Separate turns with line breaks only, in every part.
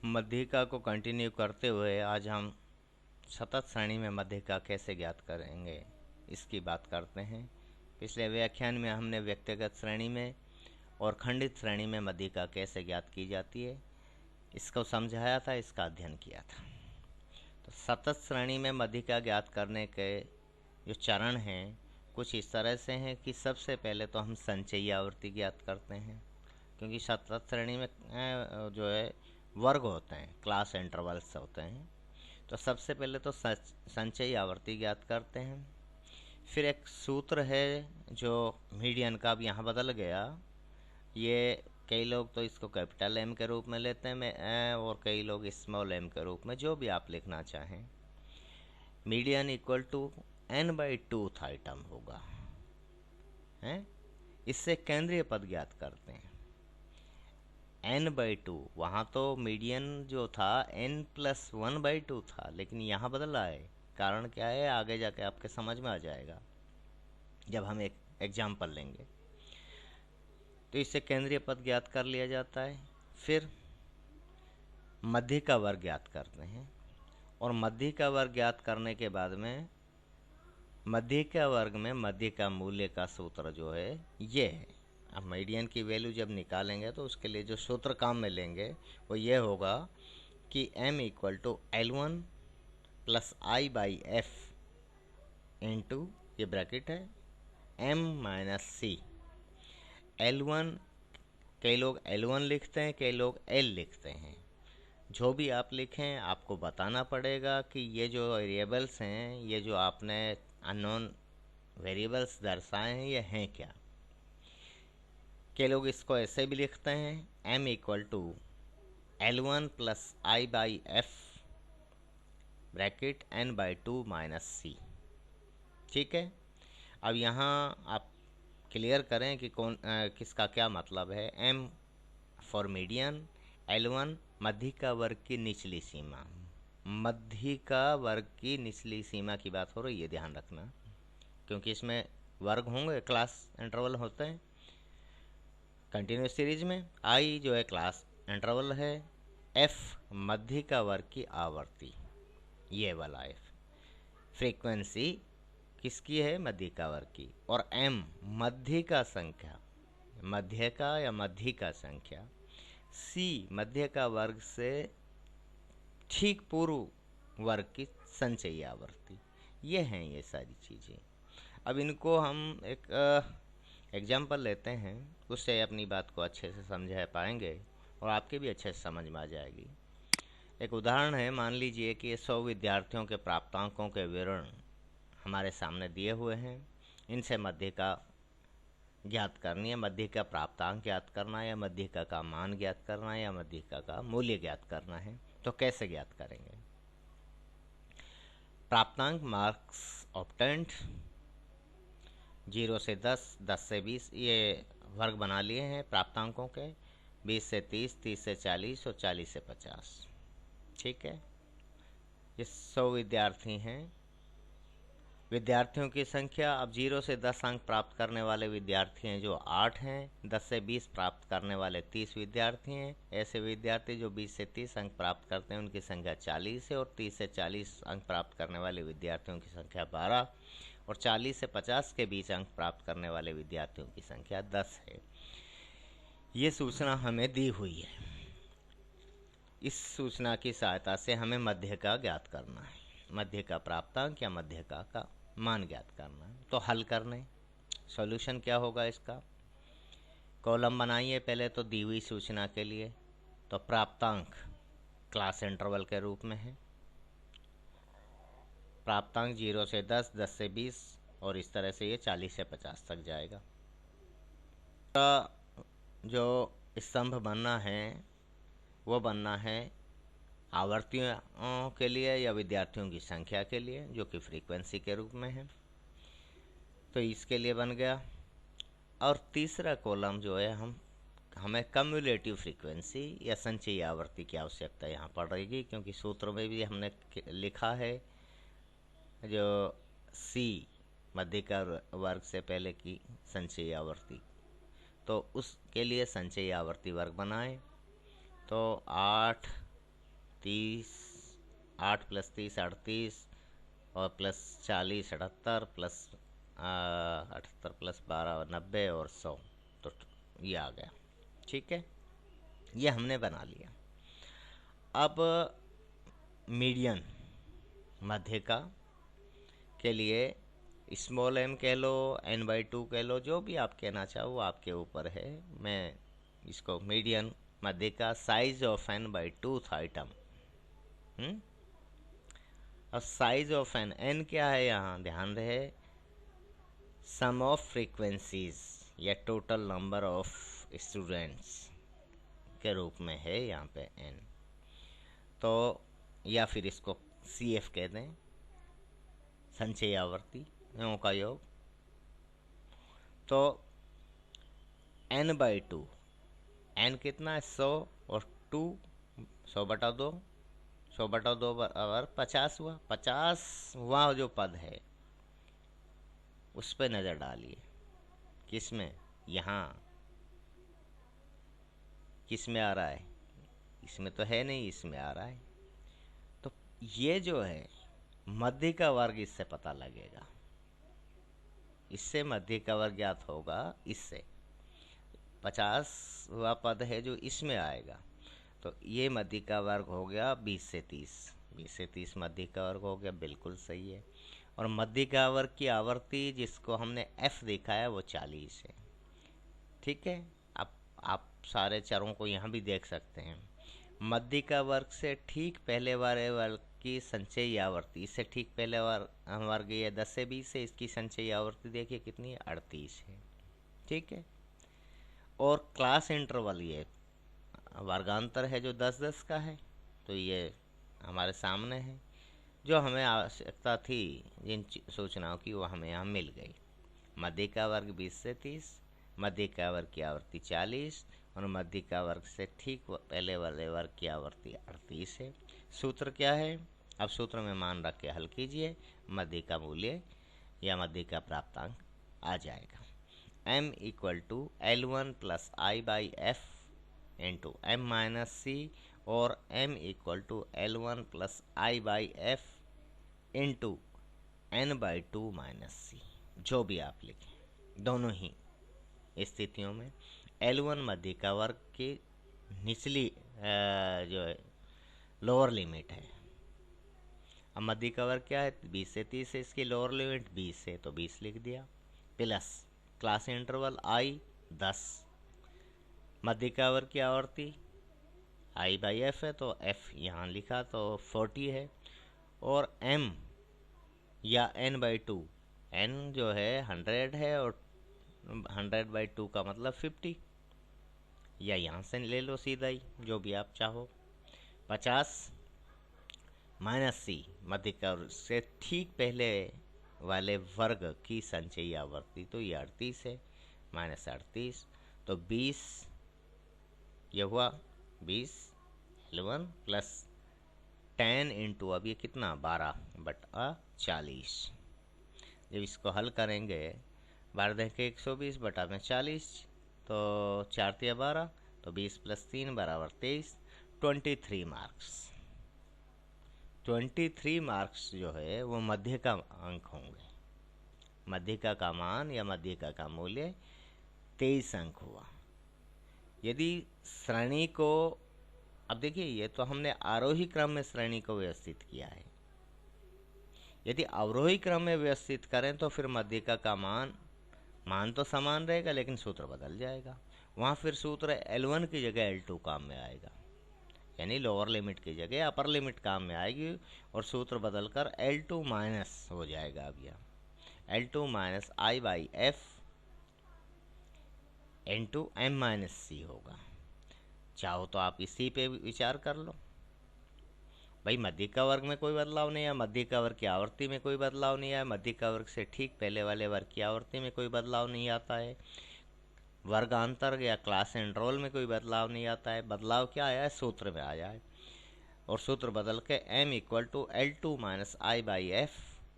मध्यिका को कंटिन्यू करते हुए आज हम सतत श्रेणी में मध्यिका कैसे ज्ञात करेंगे इसकी बात करते हैं। पिछले व्याख्यान में हमने व्यक्तिगत श्रेणी में और खंडित श्रेणी में मध्यिका कैसे ज्ञात की जाती है इसको समझाया था, इसका अध्ययन किया था। तो सतत श्रेणी में मध्यिका ज्ञात करने के जो चरण हैं कुछ इस तरह से हैं कि सबसे पहले तो हम संचयी आवृत्ति ज्ञात करते हैं, क्योंकि सतत श्रेणी में जो है वर्ग होते हैं, क्लास इंटरवल्स होते हैं। तो सबसे पहले तो संचयी आवृत्ति ज्ञात करते हैं। फिर एक सूत्र है जो मीडियन का, अब यहाँ बदल गया, ये कई लोग तो इसको कैपिटल एम के रूप में लेते हैं और कई लोग स्मॉल एम के रूप में, जो भी आप लिखना चाहें। Median equal to n/2 item होगा, हैं? इससे केंद्रीय पद ज्ञात करते हैं। n/2, वहाँ तो मीडियन जो था n+1/2 था, लेकिन यहाँ बदला है। कारण क्या है आगे जाके आपके समझ में आ जाएगा जब हम एक एग्जाम्पल लेंगे। तो इससे केंद्रीय पद ज्ञात कर लिया जाता है। फिर मध्यिका वर्ग ज्ञात करते हैं, और मध्यिका वर्ग ज्ञात करने के बाद में मध्यिका वर्ग में मध्यिका मूल्य का सूत्र जो है ये है। अब मीडियन की वैल्यू जब निकालेंगे तो उसके लिए जो सूत्र काम में लेंगे वो ये होगा कि m = L1 + I/f इंटू, ये ब्रैकेट है, m - c। L1 कई लोग L1 लिखते हैं, कई लोग L लिखते हैं। जो भी आप लिखें आपको बताना पड़ेगा कि ये जो वेरिएबल्स हैं, ये जो आपने अननोन वेरिएबल्स दर्शाए हैं, ये हैं क्या। कई लोग इसको ऐसे भी लिखते हैं, m = L1 + I/f bracket n/2 - c। ठीक है। अब यहाँ आप क्लियर करें कि किसका क्या मतलब है। m फॉर मीडियन, L1 मध्यिका वर्ग की निचली सीमा, मध्यिका वर्ग की निचली सीमा की बात हो रही है, ध्यान रखना, क्योंकि इसमें वर्ग होंगे, क्लास इंटरवल होते हैं कंटिन्यूस सीरीज में। I जो है क्लास इंटरवल है, F मध्यिका वर्ग की आवर्ती, ये वाला F फ्रीक्वेंसी किसकी है, मध्यिका वर्ग की, और M मध्यिका संख्या, मध्यिका या मध्यिका संख्या, C मध्यिका वर्ग से ठीक पूर्व वर्ग की संचयी आवर्ती। ये हैं ये सारी चीज़ें। अब इनको हम एक एग्जाम्पल लेते हैं, उससे अपनी बात को अच्छे से समझा पाएंगे और आपके भी अच्छे से समझ में आ जाएगी। एक उदाहरण है, मान लीजिए कि 100 विद्यार्थियों के प्राप्तांकों के विवरण हमारे सामने दिए हुए हैं। इनसे मध्यिका ज्ञात करनी है, मध्यिका प्राप्तांक ज्ञात करना है, या मध्यिका का मान ज्ञात करना है, या मध्यिका का मूल्य ज्ञात करना है। तो कैसे ज्ञात करेंगे। प्राप्तांक मार्क्स ऑब्टेन्ड 0 से 10, 10 से 20, ये वर्ग बना लिए हैं प्राप्तांकों के, 20 से 30, 30 से 40 और 40 से 50। ठीक है। ये 100 विद्यार्थी हैं। विद्यार्थियों की संख्या, अब 0 से 10 अंक प्राप्त करने वाले विद्यार्थी हैं जो 8 हैं, 10 से 20 प्राप्त करने वाले 30 विद्यार्थी हैं। ऐसे विद्यार्थी जो 20 से 30 अंक प्राप्त करते हैं उनकी संख्या 40 है, और 30 से 40 अंक प्राप्त करने वाले विद्यार्थियों की संख्या 12, और 40 से 50 के बीच अंक प्राप्त करने वाले विद्यार्थियों की संख्या 10 है। ये सूचना हमें दी हुई है। इस सूचना की सहायता से हमें मध्यिका ज्ञात करना है, मध्यिका प्राप्तांक या मध्यिका का मान ज्ञात करना है। तो हल करने, सॉल्यूशन क्या होगा इसका। कॉलम बनाइए पहले तो दी हुई सूचना के लिए। तो प्राप्तांक क्लास इंटरवल के रूप में है, प्राप्तांक 0 से 10, 10 से 20, और इस तरह से ये 40 से 50 तक जाएगा। जो स्तंभ बनना है वो बनना है आवर्तियों के लिए या विद्यार्थियों की संख्या के लिए, जो कि फ्रीक्वेंसी के रूप में है। तो इसके लिए बन गया। और तीसरा कॉलम जो है हमें कम्युलेटिव फ्रीक्वेंसी या संचयी आवर्ती की आवश्यकता यहाँ पड़ेगी, क्योंकि सूत्र में भी हमने लिखा है जो C मध्यिका वर्ग से पहले की संचयी आवर्ती, तो उसके लिए संचयी आवर्ती वर्ग बनाएं। तो 8 30, 8 + 30 38, और +40 78, प्लस 78 + 12 90 और 100, तो ये आ गया। ठीक है, ये हमने बना लिया। अब मीडियन, मध्य का के लिए स्मॉल m कह लो, n/2 कह लो, जो भी आप कहना चाहो वो आपके ऊपर है। मैं इसको मीडियन, मध्य का, साइज ऑफ n/2 आइटम। अब साइज ऑफ n क्या है, यहाँ ध्यान रहे, सम ऑफ फ्रीक्वेंसीज या टोटल नंबर ऑफ स्टूडेंट्स के रूप में है यहाँ पे n। तो या फिर इसको CF कह दें, संचयी आवर्तियों का योग। तो n/2, n कितना है 100, और 2 100/2, 100/2 बराबर 50 हुआ। 50वां जो पद है उस पर नज़र डालिए, किस में, यहाँ किस में आ रहा है, इसमें तो है नहीं, इसमें आ रहा है। तो ये जो है मध्य का वर्ग, इससे पता लगेगा, इससे मध्य का वर्ग ज्ञात होगा। इससे 50वां पद है जो इसमें आएगा, तो ये मध्य का वर्ग हो गया 20 से 30। 20 से 30 मध्य का वर्ग हो गया, बिल्कुल सही है। और मध्य का वर्ग की आवर्ती जिसको हमने f दिखाया वो 40 है। ठीक है, अब आप सारे चरों को यहाँ भी देख सकते हैं। मध्य का वर्ग से ठीक पहले वाले वर्ग की संचयी आवर्ती, इससे ठीक पहले वर्ग ये 10 से 20 है, इसकी संचयी आवर्ती देखिए कितनी है, 38 है। ठीक है, और क्लास इंटरवल ये वर्गांतर है जो 10-10 का है, तो ये हमारे सामने है। जो हमें आवश्यकता थी जिन सूचनाओं की, वो हमें यहाँ मिल गई। मध्य का वर्ग 20 से 30, मध्य का वर्ग की आवर्ती 40, और मध्य का वर्ग से ठीक पहले वाले वर्ग की आवर्ती 38 है। सूत्र क्या है, अब सूत्र में मान रख के हल कीजिए, मध्य का मूल्य या मध्य का प्राप्तांक आ जाएगा। m = L1 + I/f into m-c, और m = L1 + I/f into n/2 - c, जो भी आप लिखें। दोनों ही स्थितियों में L1 मध्य का वर्ग की निचली जो है लोअर लिमिट है। अब मध्य का वर्ग क्या है, 20 से 30 है, इसकी लोअर लिमिट 20 है, तो 20 लिख दिया, प्लस क्लास इंटरवल I 10, मध्य का वर्ग की आवर्ती I/f है, तो f यहाँ लिखा तो 40 है, और m या n/2, n जो है 100 है, और 100/2 का मतलब 50, या यहाँ से ले लो सीधा ही, जो भी आप चाहो। 50 - c, मध्य का वर्ग से ठीक पहले वाले वर्ग की संचयी आवर्ती, तो ये 38 है, -38, तो 20 ये हुआ 20 L1 प्लस 10 इंटू, अब ये कितना 12/40। जब इसको हल करेंगे 12 के 120 बटा में 40, तो 4 × 12, तो 20 + 3 = 23, 23 मार्क्स। 23 मार्क्स जो है वो मध्य का अंक होंगे। मध्य का मान या मध्य का मूल्य 23 अंक हुआ। यदि श्रेणी को, अब देखिए ये तो हमने आरोही क्रम में श्रेणी को व्यवस्थित किया है। यदि अवरोही क्रम में व्यवस्थित करें तो फिर मध्य का मान तो समान रहेगा, लेकिन सूत्र बदल जाएगा। वहाँ फिर सूत्र L1 की जगह L2 काम में आएगा, यानी लोअर लिमिट की जगह अपर लिमिट काम में आएगी, और सूत्र बदलकर L2 माइनस हो जाएगा। अब यह L2 - I/f into m - c होगा। चाहो तो आप इसी पे विचार कर लो। भाई मध्य का वर्ग में कोई बदलाव नहीं है, मध्य का वर्ग की आवर्ती में कोई बदलाव नहीं है, मध्य का वर्ग से ठीक पहले वाले वर्ग की आवर्ती में कोई बदलाव नहीं आता है, वर्गांतर या क्लास इंटरवल में कोई बदलाव नहीं आता है। बदलाव क्या आया है, सूत्र में आया है, और सूत्र बदल के m = L2 - I/f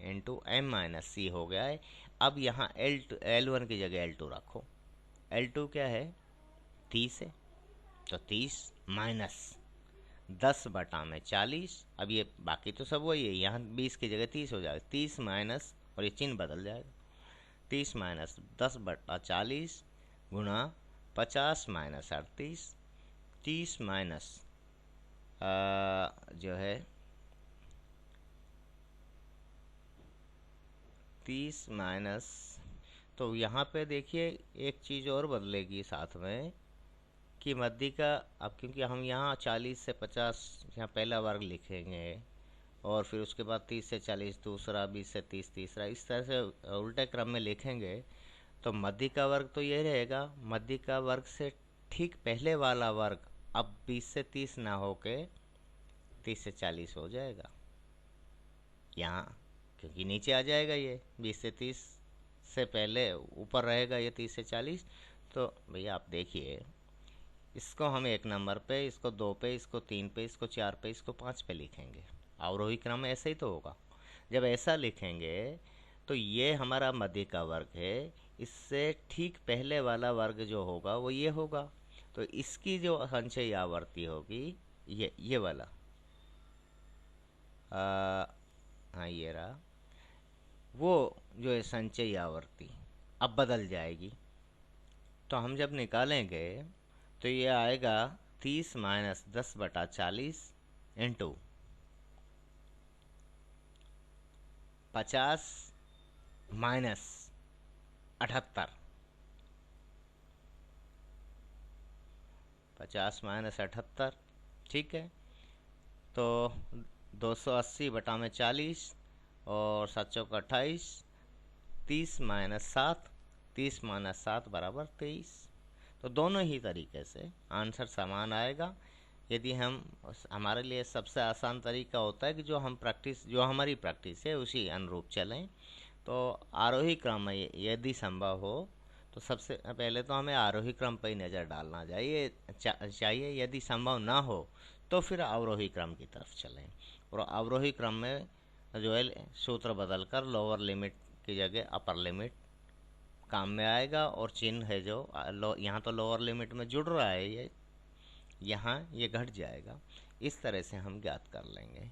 into m - c हो गया है। अब यहाँ L1 की जगह L2 रखो। L2 क्या है, 30 है, तो 30 माइनस 10/40। अब ये बाकी तो सब वही है, यहाँ 20 की जगह 30 हो जाएगा, 30 माइनस, और ये चिन्ह बदल जाएगा, 30 माइनस 10/40 गुणा 50 माइनस 38, 30 माइनस जो है 30 माइनस, तो यहाँ पे देखिए एक चीज़ और बदलेगी साथ में कि मध्य का, अब क्योंकि हम यहाँ 40 से 50 यहाँ पहला वर्ग लिखेंगे और फिर उसके बाद 30 से 40 दूसरा, 20 से 30 तीसरा, इस तरह से उल्टे क्रम में लिखेंगे, तो मध्य का वर्ग तो ये रहेगा, मध्य का वर्ग से ठीक पहले वाला वर्ग अब 20 से 30 ना होके 30 से 40 हो जाएगा यहाँ, क्योंकि नीचे आ जाएगा ये 20 से 30 से पहले, ऊपर रहेगा ये 30 से 40। तो भैया आप देखिए, इसको हम 1 नंबर पे, इसको 2 पे, इसको 3 पे, इसको 4 पे, इसको 5 पे लिखेंगे। अवरोही क्रम ऐसे ही तो होगा। जब ऐसा लिखेंगे तो ये हमारा मध्य का वर्ग है, इससे ठीक पहले वाला वर्ग जो होगा वो ये होगा, तो इसकी जो संचयी आवर्ती होगी ये वाला, हाँ ये रहा, वो जो है संचयी आवर्ती अब बदल जाएगी। तो हम जब निकालेंगे तो ये आएगा 30 माइनस 10/40 इंटू 50 माइनस 78, 50 माइनस 78, ठीक है। तो 280/40 और 7 चौक 28, 30 माइनस 7, 30 माइनस 7 बराबर 23। तो दोनों ही तरीके से आंसर समान आएगा। यदि हम, हमारे लिए सबसे आसान तरीका होता है कि जो हमारी प्रैक्टिस है उसी अनुरूप चलें। तो आरोही क्रम में यदि संभव हो तो सबसे पहले तो हमें आरोही क्रम पर ही नज़र डालना चाहिए। यदि संभव ना हो तो फिर अवरोही क्रम की तरफ चलें, और अवरोही क्रम में जो है सूत्र बदलकर लोअर लिमिट की जगह अपर लिमिट काम में आएगा, और चिन्ह है जो यहाँ तो लोअर लिमिट में जुड़ रहा है, ये यहाँ ये घट जाएगा। इस तरह से हम ज्ञात कर लेंगे।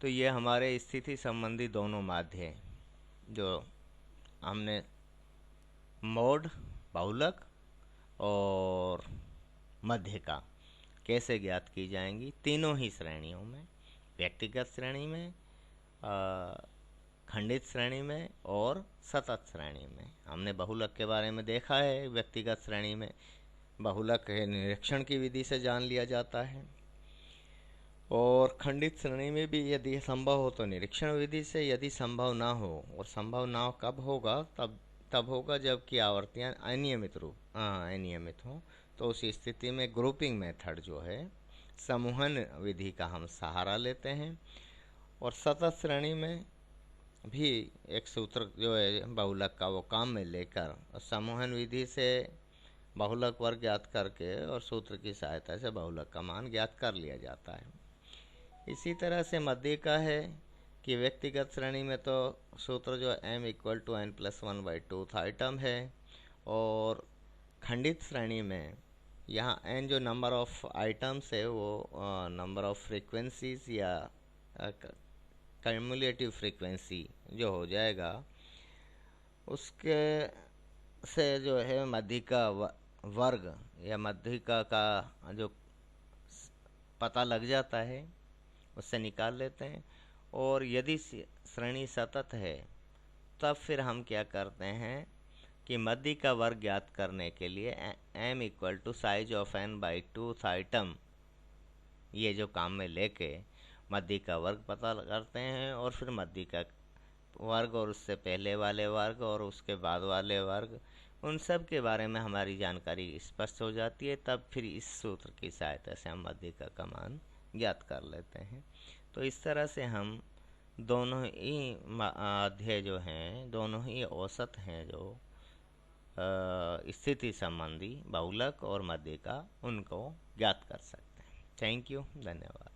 तो ये हमारे स्थिति संबंधी दोनों माध्य हैं जो हमने मोड, बहुलक और मध्य का कैसे ज्ञात की जाएंगी, तीनों ही श्रेणियों में, व्यक्तिगत श्रेणी में, खंडित श्रेणी में और सतत श्रेणी में। हमने बहुलक के बारे में देखा है, व्यक्तिगत श्रेणी में बहुलक निरीक्षण की विधि से जान लिया जाता है, और खंडित श्रेणी में भी यदि संभव हो तो निरीक्षण विधि से, यदि संभव ना हो, और संभव ना हो कब होगा, तब होगा जबकि आवर्तियाँ अनियमित हों, तो उस स्थिति में ग्रुपिंग मेथड जो है, समूहन विधि का हम सहारा लेते हैं। और सतत श्रेणी में भी एक सूत्र जो है बहुलक का वो काम में लेकर समूहन विधि से बहुलक वर्ग ज्ञात करके और सूत्र की सहायता से बहुलक का मान ज्ञात कर लिया जाता है। इसी तरह से मध्य का है कि व्यक्तिगत श्रेणी में तो सूत्र जो m = n+1/2 आइटम है, और खंडित श्रेणी में यहाँ n जो नंबर ऑफ आइटम्स है वो नंबर ऑफ फ्रीक्वेंसीज या कम्युलेटिव फ्रीक्वेंसी जो हो जाएगा, उसके से जो है मध्य का वर्ग या मध्य का जो पता लग जाता है उससे निकाल लेते हैं। और यदि श्रेणी सतत है तब फिर हम क्या करते हैं कि मध्य का वर्ग ज्ञात करने के लिए m = size of n/2 item, ये जो काम में लेके मध्य का वर्ग पता करते हैं, और फिर मध्य का वर्ग और उससे पहले वाले वर्ग और उसके बाद वाले वर्ग, उन सब के बारे में हमारी जानकारी स्पष्ट हो जाती है। तब फिर इस सूत्र की सहायता से हम मध्य का मान ज्ञात कर लेते हैं। तो इस तरह से हम दोनों ही अध्याय जो हैं, दोनों ही औसत हैं जो स्थिति संबंधी बहुलक और मध्य का, उनको ज्ञात कर सकते हैं। थैंक यू, धन्यवाद।